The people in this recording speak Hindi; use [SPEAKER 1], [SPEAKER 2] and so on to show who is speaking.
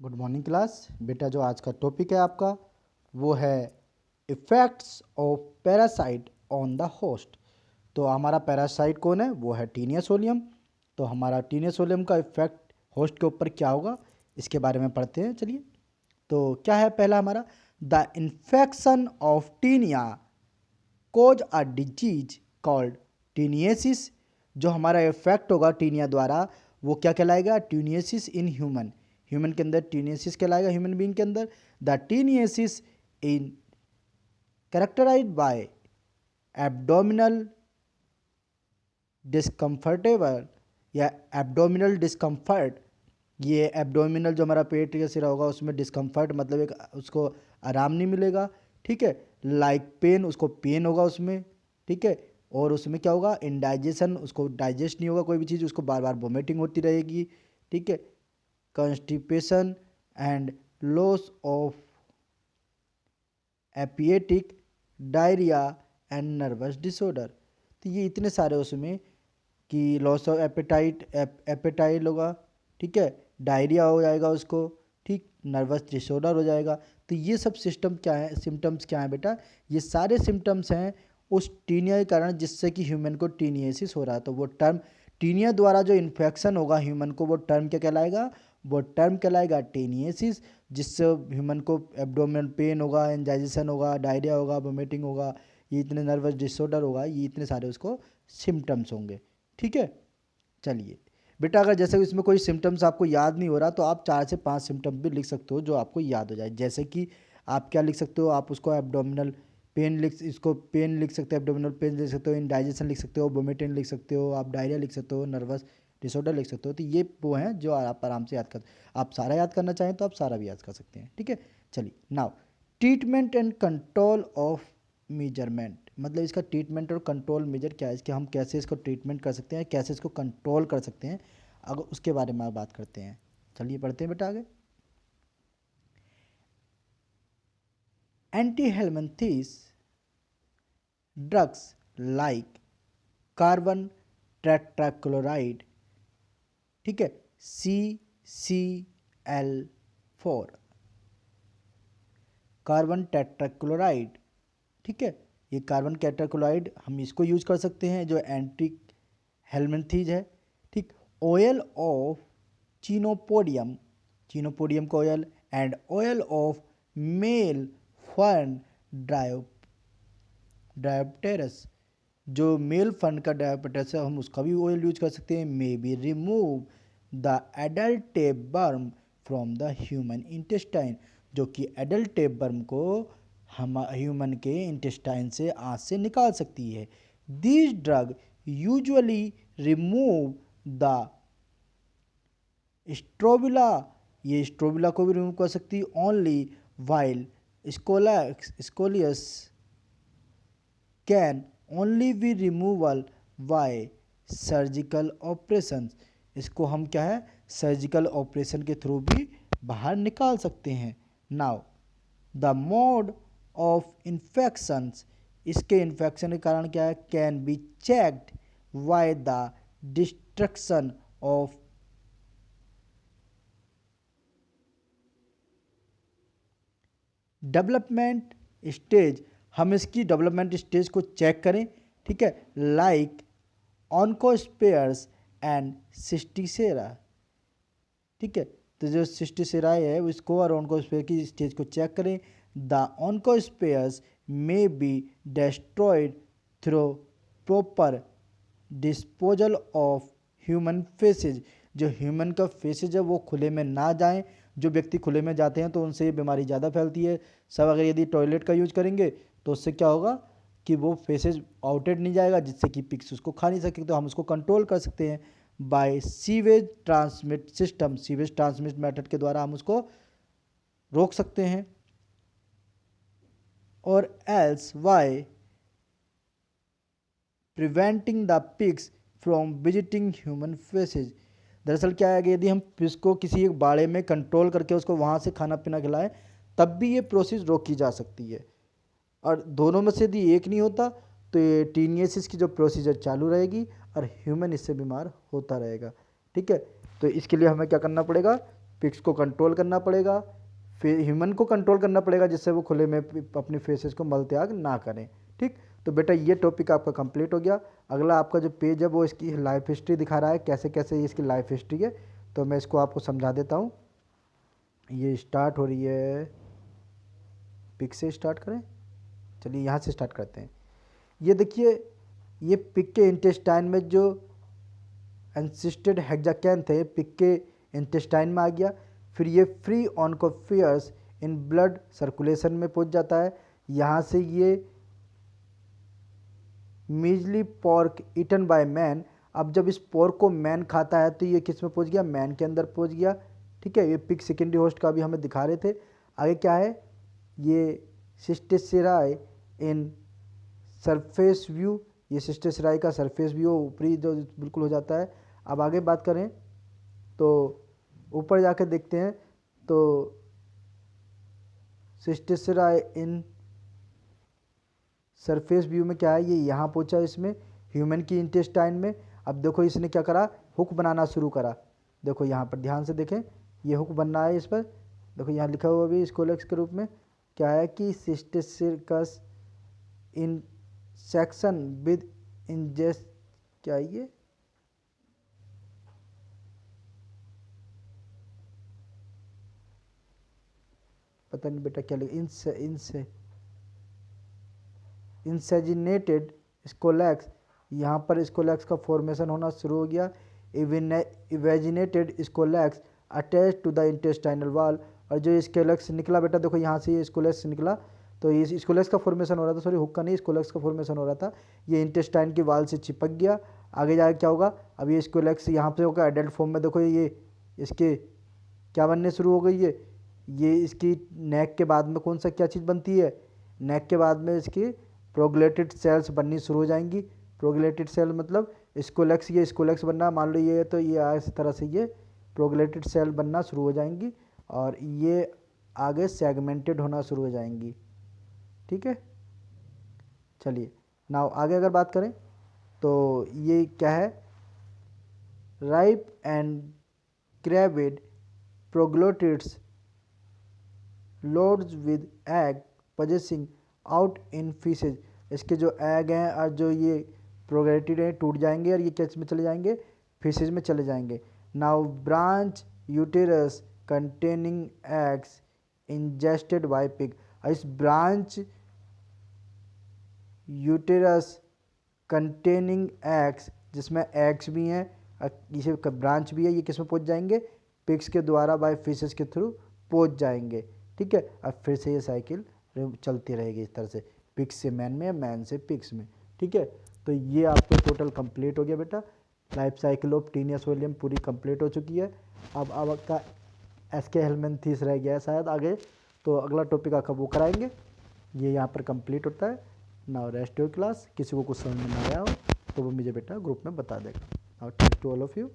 [SPEAKER 1] Good morning class. बेटा जो आज का टॉपिक है आपका वो है effects of parasite on the host. तो हमारा पैरासाइट कौन है? वो है टीनिया सोलियम। तो हमारा टीनिया सोलियम का इफ़ेक्ट होस्ट के ऊपर क्या होगा इसके बारे में पढ़ते हैं। चलिए, तो क्या है पहला हमारा, the infection of taenia cause a disease called taeniasis. जो हमारा इफेक्ट होगा टीनिया द्वारा वो क्या कहलाएगा? Taeniasis in human. ह्यूमन के अंदर टीनियसिस कहलाएगा, ह्यूमन बीइंग के अंदर। The taeniasis in characterized by abdominal discomfortable या एब्डोमिनल डिस्कम्फर्ट। ये एब्डोमिनल जो हमारा पेट का सिरा होगा उसमें डिस्कम्फर्ट मतलब एक उसको आराम नहीं मिलेगा, ठीक है। लाइक पेन, उसको पेन होगा उसमें, ठीक है। और उसमें क्या होगा? इंडाइजेशन, उसको डाइजेस्ट नहीं होगा कोई भी चीज़, उसको बार बार वोमिटिंग होती रहेगी, ठीक है। Constipation and loss of appetite, diarrhoea and nervous disorder. तो ये इतने सारे उसमें कि लॉस ऑफ एपेटाइट, एपेटाइट होगा, ठीक है, डायरिया हो जाएगा उसको, ठीक, नर्वस डिसऑर्डर हो जाएगा। तो ये सब सिस्टम क्या है, सिम्टम्स क्या हैं बेटा? ये सारे सिम्टम्स हैं उस टीनिया के कारण जिससे कि ह्यूमन को टीनियासिस हो रहा है। तो वो टर्म टीनिया द्वारा जो इन्फेक्शन होगा ह्यूमन को वो टर्म क्या कहलाएगा? वो टर्म कहलाएगा टीनियासिस। जिससे ह्यूमन को एब्डोमिनल पेन होगा, इंडाइजेशन होगा, डायरिया होगा, वोमिटिंग होगा, ये इतने नर्वस डिसऑर्डर होगा, ये इतने सारे उसको सिम्टम्स होंगे, ठीक है। चलिए बेटा, अगर जैसे इसमें कोई सिम्टम्स आपको याद नहीं हो रहा तो आप 4 से 5 सिम्टम भी लिख सकते हो जो आपको याद हो जाए। जैसे कि आप क्या लिख सकते हो? आप उसको एब्डोमिनल पेन लिख, इसको पेन लिख सकते हो, एब्डोमिनल पेन लिख सकते हो, इंडाइजेशन लिख सकते हो, वोमिटिंग लिख सकते हो, आप डायरिया लिख सकते हो, नर्वस डिसऑर्डर लिख सकते हो। तो ये वो हैं जो आप आराम से याद कर, आप सारा याद करना चाहें तो आप सारा भी याद कर सकते हैं, ठीक है। चलिए now, treatment and control of measurement, मतलब इसका ट्रीटमेंट और कंट्रोल मेजर क्या है, इसके हम कैसे इसको ट्रीटमेंट कर सकते हैं, कैसे इसको कंट्रोल कर सकते हैं, अगर उसके बारे में आप बात करते हैं। चलिए पढ़ते हैं बेटा आगे। Anti helminthics drugs like carbon tetrachloride, ठीक है, CCl4, कार्बन टेट्राक्लोराइड, ठीक है। ये कार्बन टेट्राक्लोराइड हम इसको यूज कर सकते हैं जो एंटी हेलमिंथेस है, ठीक। ऑयल ऑफ चिनोपोडियम, चिनोपोडियम का oil, and oil of male fern dryopteris, जो मेल फर्न का डायोप्टेरस है हम उसका भी ऑयल यूज कर सकते हैं। May be remove the adult tape बर्म फ्रॉम द ह्यूमन इंटेस्टाइन, जो कि एडल्ट टेप बर्म को हम ह्यूमन के इंटेस्टाइन से आँत से निकाल सकती है। This drug usually remove the strobila, ये स्ट्रोबिला को भी रिमूव कर सकती है only while scolex can only be removal by surgical operation. इसको हम क्या है, सर्जिकल ऑपरेशन के थ्रू भी बाहर निकाल सकते हैं। Now the mode of infections, इसके इन्फेक्शन के कारण क्या है, can be checked by the destruction of development stage, हम इसकी डेवलपमेंट स्टेज को चेक करें, ठीक है, लाइक ऑनकोस्पेयर्स एंड सिस्टिसेरा, ठीक है। तो जो सिस्टिसेराई है उसको और ऑनकोस्पेयर की स्टेज को चेक करें। The oncospheres may be destroyed through proper disposal of human faeces, जो ह्यूमन का फेसेज है वो खुले में ना जाएं। जो व्यक्ति खुले में जाते हैं तो उनसे ये बीमारी ज़्यादा फैलती है। सब अगर यदि टॉयलेट का यूज करेंगे तो उससे क्या होगा कि वो फेसेज आउटेड नहीं जाएगा जिससे कि पिक्स उसको खा नहीं सके। तो हम उसको कंट्रोल कर सकते हैं by sewage transmit system, sewage transmit method के द्वारा हम उसको रोक सकते हैं। और else by preventing the pigs from visiting human faeces, दरअसल क्या है कि यदि हम पिग्स को किसी एक बाड़े में कंट्रोल करके उसको वहाँ से खाना पीना खिलाएं तब भी ये प्रोसेस रोकी जा सकती है। और दोनों में से यदि एक नहीं होता तो ये टीनियसिस की जो प्रोसीजर चालू रहेगी और ह्यूमन इससे बीमार होता रहेगा, ठीक है। तो इसके लिए हमें क्या करना पड़ेगा, पिग्स को कंट्रोल करना पड़ेगा, फिर ह्यूमन को कंट्रोल करना पड़ेगा जिससे वो खुले में अपनी फेसेस को मल त्याग ना करें। ठीक, तो बेटा ये टॉपिक आपका कंप्लीट हो गया। अगला आपका जो पेज है वो इसकी लाइफ हिस्ट्री दिखा रहा है, कैसे कैसे इसकी लाइफ हिस्ट्री है, तो मैं इसको आपको समझा देता हूँ। ये स्टार्ट हो रही है, पिग से स्टार्ट करें, चलिए यहाँ से स्टार्ट करते हैं। ये देखिए, ये पिग के इंटेस्टाइन में जो एंसिस्टेड हेक्साकैन थे, पिग के इंटेस्टाइन में आ गया। फिर ये free oncospheres in blood circulation में पहुंच जाता है। यहाँ से ये measly pork eaten by man, अब जब इस पोर्क को मैन खाता है तो ये किस में पहुंच गया, मैन के अंदर पहुंच गया। ठीक है, ये पिग सेकेंडरी होस्ट का भी हमें दिखा रहे थे। आगे क्या है, ये सिस्टेसेराई इन सरफेस व्यू, ये सिस्टेसेराई का सरफेस व्यू ऊपरी जो बिल्कुल हो जाता है। अब आगे बात करें तो ऊपर जाकर देखते हैं तो सिस्टेसेराई इन सरफेस व्यू में क्या है, ये यहाँ पहुँचा इसमें ह्यूमन की इंटेस्टाइन में। अब देखो इसने क्या करा, हुक बनाना शुरू करा। देखो यहाँ पर ध्यान से देखें, ये हुक बनना है इस पर। देखो यहाँ लिखा हुआ भी स्कोलेक्स के रूप में क्या है कि सिस्टेसिरकस इन सेक्शन विद इंजेस्ट, क्या है ये, पता नहीं बेटा क्या लिखा, इनसे इंसेजिनेटेड स्कोलैक्स, यहाँ पर स्कोलैक्स का फॉर्मेशन होना शुरू हो गया। इवेजिनेटेड स्कोलैक्स अटैच टू द इंटेस्टाइनल वाल, और जो स्कोलैक्स निकला बेटा, देखो यहाँ से ये स्कोलैक्स निकला, तो ये स्कोलैक्स का फॉर्मेशन हो रहा था, सॉरी हुक का नहीं, स्कोलैक्स का फॉर्मेशन हो रहा था। ये इंटेस्टाइन की वाल से चिपक गया। आगे जाकर क्या होगा, अब ये स्कोलैक्स यहाँ पे होगा एडल्ट फॉर्म में। देखो ये इसके क्या बनने शुरू हो गई है, ये इसकी नेक के बाद में कौन सा क्या चीज़ बनती है, नेक के बाद में इसकी प्रोग्लेटेड सेल्स बननी शुरू हो जाएंगी। प्रोग्लेटेड सेल मतलब स्कोलेक्स, ये स्कोलेक्स बनना मान लो ये है, तो ये इस तरह से ये प्रोग्लेटेड सेल बनना शुरू हो जाएंगी और ये आगे सेगमेंटेड होना शुरू हो जाएंगी। ठीक है, चलिए नाउ आगे अगर बात करें तो ये क्या है, ripe and gravid proglottids loads with egg passing out in faeces, इसके जो एग हैं और जो ये प्रोग्रेटेड हैं टूट जाएंगे और ये किस में चले जाएंगे, फिशेज में चले जाएंगे। Now branch uterus containing eggs ingested by pig, इस ब्रांच यूटेरस कंटेनिंग एग्स, जिसमें एग्स भी हैं, इसे ब्रांच भी है, ये किस में पहुंच जाएंगे, पिग्स के द्वारा बाय फिशेज के थ्रू पहुंच जाएंगे। ठीक है, अब फिर से ये साइकिल चलती रहेगी इस तरह से, पिग्स से मैन में, मैन से पिग्स में। ठीक है, तो ये आपको टोटल कंप्लीट हो गया बेटा, लाइफ साइकिल ऑफ टीनियस वॉल्यूम पूरी कंप्लीट हो चुकी है। अब आपका एसके हेलमिंथेस रह गया है शायद आगे, तो अगला टॉपिक आपका वो कराएंगे, ये यहाँ पर कंप्लीट होता है। नाउ रेस्ट योर क्लास, किसी को कुछ समझ में ना आया हो तो वो मुझे बेटा ग्रुप में बता देगा। Now thanks to all of you.